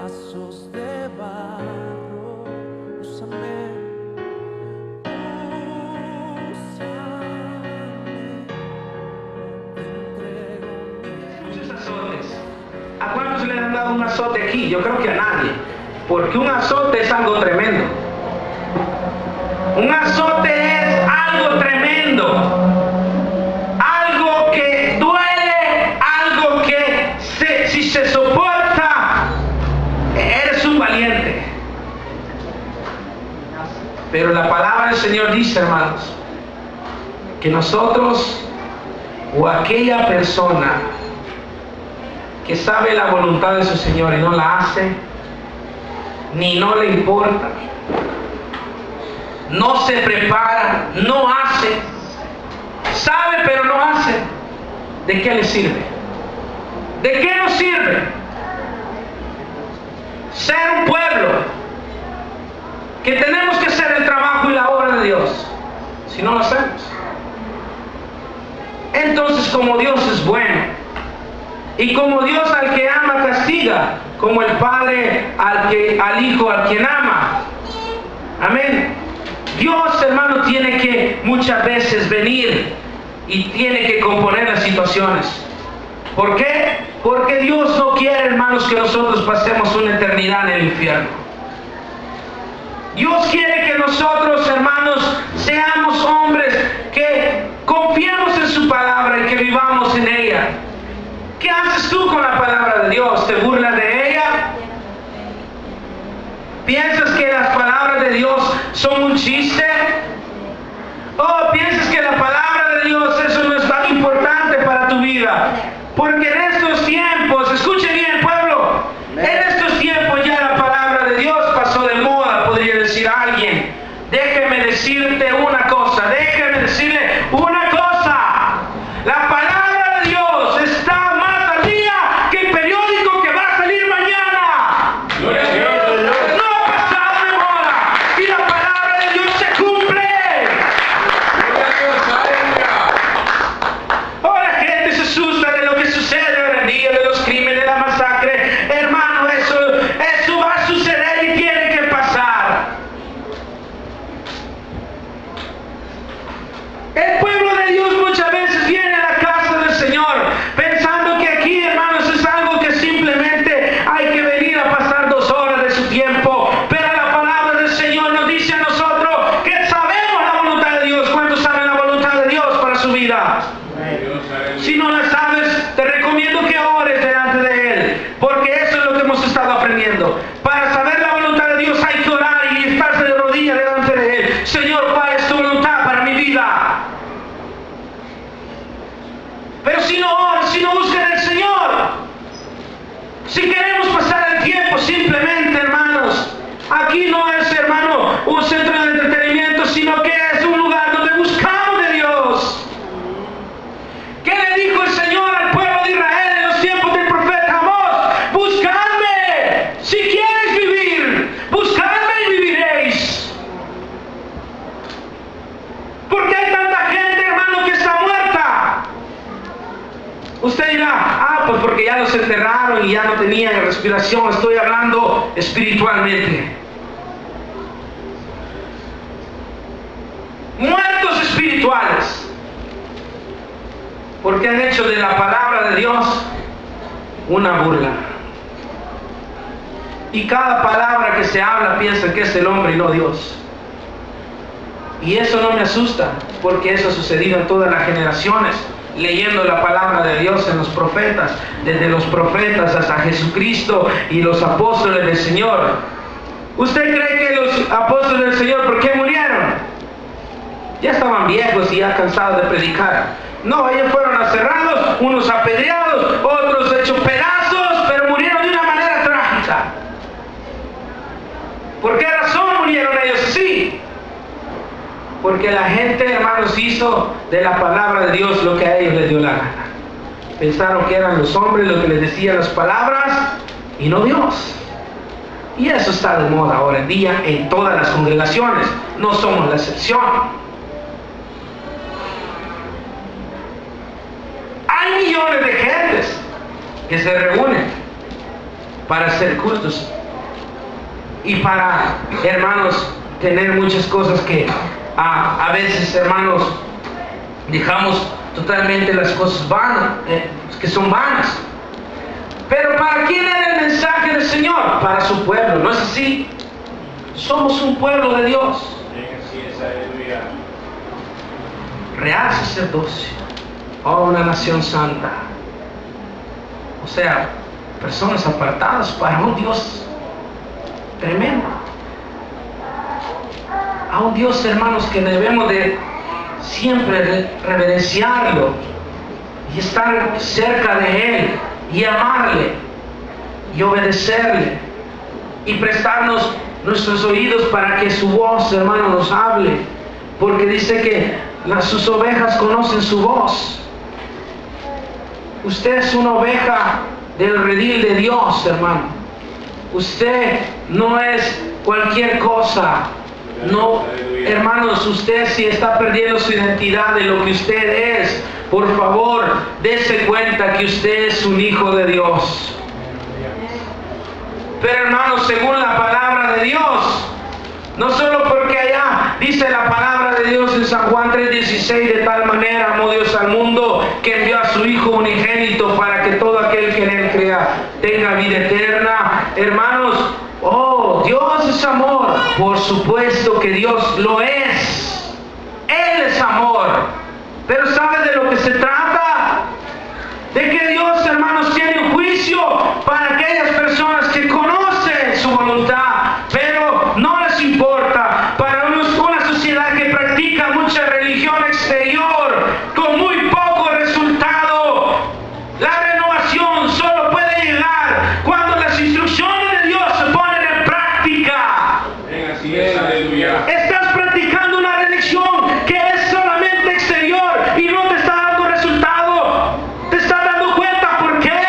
vasos de barro, úsame, te entrego Muchos azotes. ¿A cuántos le han dado un azote aquí? Yo creo que a nadie, porque un azote es algo tremendo. Un azote es algo tremendo, algo que duele, algo que si se soporta, eres un valiente. Pero la palabra del Señor dice, hermanos, que nosotros o aquella persona que sabe la voluntad de su Señor y no la hace, ni no le importa, no se prepara, no hace, sabe pero no hace, ¿de qué le sirve? ¿De qué nos sirve ser un pueblo que tenemos que hacer el trabajo y la obra de Dios si no lo hacemos? Entonces, como Dios es bueno y como Dios al que ama castiga, como el Padre al Hijo al quien ama, amén, Dios, hermano, tiene que muchas veces venir y tiene que componer las situaciones. ¿Por qué? Porque Dios no quiere, hermanos, que nosotros pasemos una eternidad en el infierno. Dios quiere que nosotros, hermanos, seamos hombres que confiemos en su palabra y que vivamos en ella. ¿Qué haces tú con la palabra de Dios? ¿Te burlas de ella? ¿Piensas que las palabras de Dios son un chiste? ¿O piensas que la palabra de Dios, eso no es tan importante para tu vida? Porque en estos tiempos, escuche bien, pueblo, en estos tiempos ya la palabra de Dios pasó de moda, podría decir alguien. Déjeme decirte una cosa, déjeme decirle una cosa. La palabra de Dios está más al día que el periódico que va a salir mañana. Gloria a Dios. No ha pasado de moda y la palabra de Dios se cumple. Ahora la gente se asusta de lo que sucede hoy en día, de los crímenes, de la masacre. Hermano, eso va a suceder y tiene que pasar. El pueblo de Dios muchas veces viene a la casa del Señor pensando que aquí, hermanos, es algo que simplemente hay que venir a pasar 2 horas de su tiempo. Pero la palabra del Señor nos dice a nosotros que sabemos la voluntad de Dios. ¿Cuántos saben la voluntad de Dios para su vida? Si no la sabes, te recomiendo que ores delante de Él, porque eso es lo que hemos estado aprendiendo. Para saber la voluntad de Dios hay que orar y estarse de rodillas delante de Él. Señor, ¿cuál es tu voluntad para mi vida? Pero si no oras, si no buscas al Señor, si queremos pasar el tiempo simplemente, hermanos, aquí no es, hermano, un centro de entretenimiento, sino que es un lugar donde buscamos de Dios. ¿Qué le dijo el Señor al pueblo de Israel en los tiempos del profeta Amós? Buscadme, si quieres vivir, buscadme y viviréis. ¿Por qué hay tanta gente, hermano, que está muerta? Usted dirá, pues porque ya los enterraron y ya no tenían respiración. Estoy hablando espiritualmente. Muertos espirituales. Porque han hecho de la palabra de Dios una burla. Y cada palabra que se habla piensa que es el hombre y no Dios. Y eso no me asusta, porque eso ha sucedido en todas las generaciones. Leyendo la palabra de Dios en los profetas, desde los profetas hasta Jesucristo y los apóstoles del Señor. ¿Usted cree que los apóstoles del Señor, por qué murieron? Ya estaban viejos y ya cansados de predicar. No, ellos fueron aserrados, unos apedreados, otros hechos pedazos, pero murieron de una manera trágica. ¿Por qué razón murieron ellos así? Porque la gente, hermanos, hizo de la palabra de Dios lo que a ellos les dio la gana. Pensaron que eran los hombres los que les decían las palabras y no Dios. Y eso está de moda ahora en día en todas las congregaciones. No somos la excepción. Hay millones de gentes que se reúnen para hacer cultos y para, hermanos, tener muchas cosas que a veces, hermanos, dejamos totalmente las cosas vanas, que son vanas. Pero ¿para quién era el mensaje del Señor? Para su pueblo, ¿no es así? Somos un pueblo de Dios. Real sacerdocio, una nación santa. O sea, personas apartadas para un Dios tremendo. A un Dios, hermanos, que debemos de siempre reverenciarlo y estar cerca de Él y amarle y obedecerle y prestarnos nuestros oídos para que su voz, hermano, nos hable, porque dice que sus ovejas conocen su voz. Usted es una oveja del redil de Dios, hermano. Usted no es cualquier cosa. No, hermanos, usted si está perdiendo su identidad de lo que usted es, por favor, dése cuenta que usted es un hijo de Dios. Pero, hermanos, según la palabra de Dios, no solo porque allá dice la palabra de Dios en San Juan 3:16, de tal manera amó Dios al mundo que envió a su Hijo unigénito para que todo aquel que en Él crea tenga vida eterna. Hermanos, Dios es amor. Por supuesto que Dios lo es. Él es amor. Pero ¿sabe de lo que se trata? De que Dios, hermanos, tiene un juicio para aquellas personas que conocen su voluntad, pero no les importa. Para una sociedad que practica mucha religión exterior con muy poco resultado, la renovación solo puede llegar cuando las instrucciones de Dios se ponen en práctica. Así es, aleluya. Estás practicando una religión que es solamente exterior y no te está dando resultado. ¿Te estás dando cuenta por qué?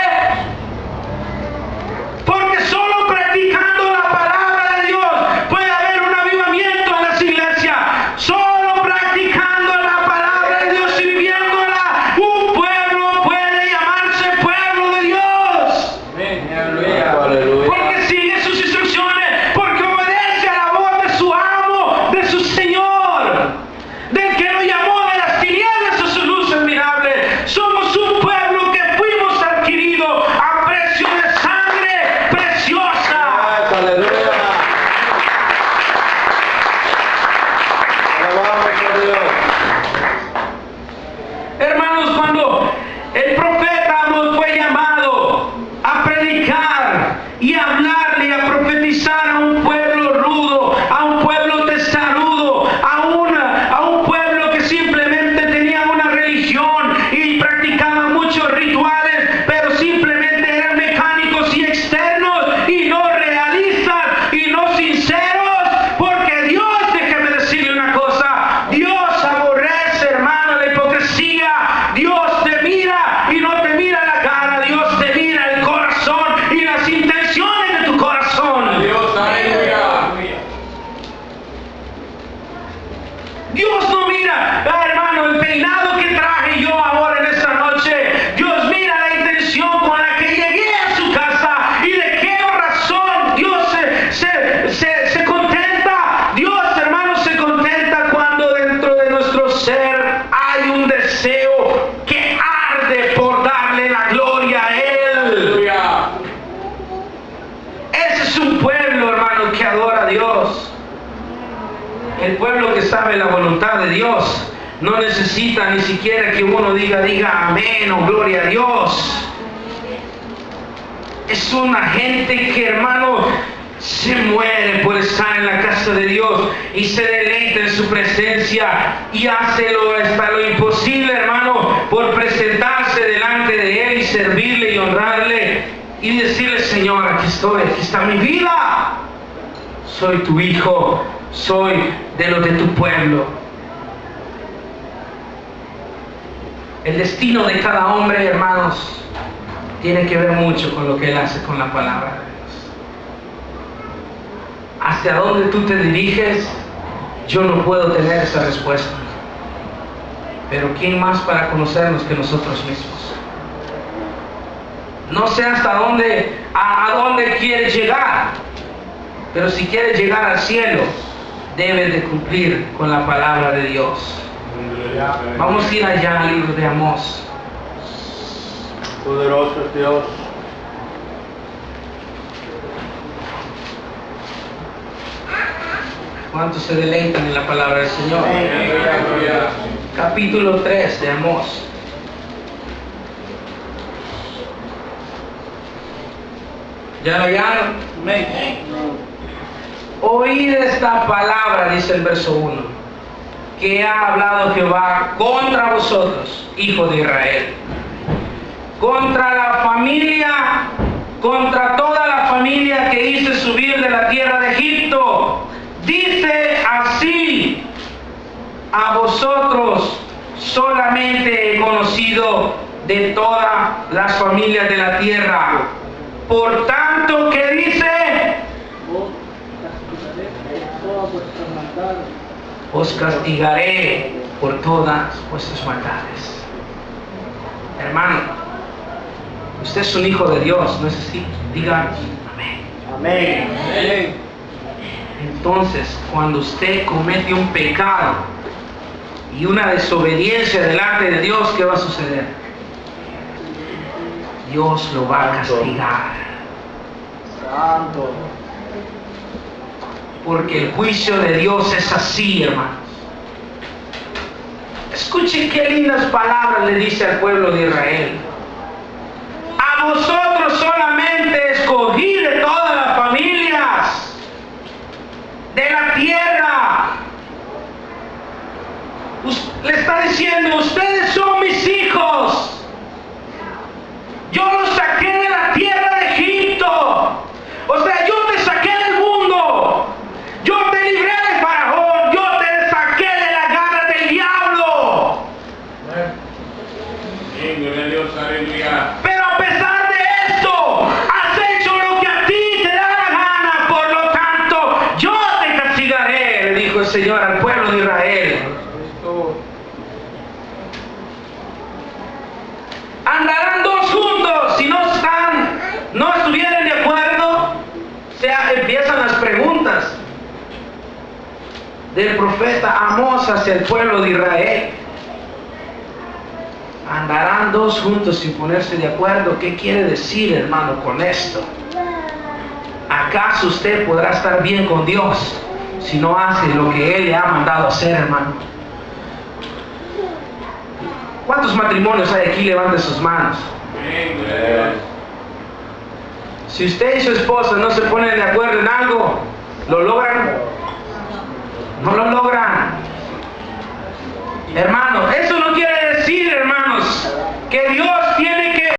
Porque solo practicando la palabra de Dios puede haber un avivamiento en las iglesias. Solo practicando la palabra de Dios y viviéndola, un pueblo puede llamarse pueblo de Dios. Aleluya. Porque sigue sus instrucciones, porque obedece a la voz de su amo, de su Señor, del que nos llamó de las tinieblas a su luz admirable. Somos un pueblo que fuimos adquiridos a precio de sangre preciosa. Aleluya. Alabamos a Dios. Hermanos, cuando el profeta Amós fue llamado a predicar y a hablarle y a profetizar a un pueblo rudo, a un pueblo testarudo, a un pueblo que simplemente tenía una religión y practicaba muchos rituales, pero simplemente eran mecánicos y externos y no realistas y no sinceros, porque Dios, déjeme decirle una cosa, Dios aborrece, hermano, la hipocresía. Dios te mira y no te mira la cara, Dios te mira el corazón y las intenciones de tu corazón. Dios, aleluya. Dios no mira, hermano, el peinado que traje yo ahora en esta noche. Dios mira la intención con la que llegué a su casa y de qué razón Dios se contenta. Dios, hermano, se contenta cuando dentro de nuestro ser hay un deseo que arde por darle la gloria a Él. Aleluya. Ese es un pueblo, hermano, que adora a Dios. El pueblo que sabe la voluntad de Dios no necesita ni siquiera que uno diga amén o gloria a Dios. Es una gente que, hermano, se muere por estar en la casa de Dios y se deleita en su presencia y hace hasta lo imposible, hermano, por presentarse delante de Él y servirle y honrarle y decirle: Señor, aquí estoy, aquí está mi vida. Soy tu hijo, soy de los de tu pueblo. El destino de cada hombre, hermanos, tiene que ver mucho con lo que él hace con la palabra de Dios. Hacia dónde tú te diriges, yo no puedo tener esa respuesta. Pero ¿quién más para conocernos que nosotros mismos? No sé hasta dónde, a dónde quieres llegar, Pero si quieres llegar al cielo, debes de cumplir con la palabra de Dios. Vamos a ir allá al libro de Amós. Poderoso es Dios. ¿Cuántos se deleitan en la palabra del Señor? Aleluya. Capítulo 3 de Amós. ¿Ya lo hallaron? Oíd esta palabra, dice el verso 1, que ha hablado Jehová contra vosotros, hijos de Israel, contra la familia, contra toda la familia que hice subir de la tierra de Egipto. Dice así: a vosotros solamente he conocido de todas las familias de la tierra. Por tanto, ¿qué dice? Os castigaré por todas vuestras maldades. Hermano, usted es un hijo de Dios, ¿no es así? Diga amén. Amén. Entonces, cuando usted comete un pecado y una desobediencia delante de Dios, ¿qué va a suceder? Dios lo va a castigar. Santo. Porque el juicio de Dios es así, hermanos. Escuchen qué lindas palabras le dice al pueblo de Israel. A vosotros solamente escogí de todas las familias de la tierra. Le está diciendo, ustedes son mis hijos. Yo los saqué de la tierra de Egipto. O sea, yo te saqué del mundo. Yo te libré de Faraón. Yo te saqué de la garra del diablo. Gloria a Dios, aleluya. Pero a pesar de esto, has hecho lo que a ti te da la gana. Por lo tanto, yo te castigaré, le dijo el Señor al pueblo de Israel. Andarán dos juntos, si no estuvieran de acuerdo. Empiezan las preguntas del profeta Amós hacia el pueblo de Israel. Andarán dos juntos sin ponerse de acuerdo. ¿Qué quiere decir, hermano, con esto? ¿Acaso usted podrá estar bien con Dios si no hace lo que Él le ha mandado hacer, hermano? ¿Cuántos matrimonios hay aquí? Levanten sus manos. Si usted y su esposa no se ponen de acuerdo en algo, ¿lo logran? No lo logran. Hermano, eso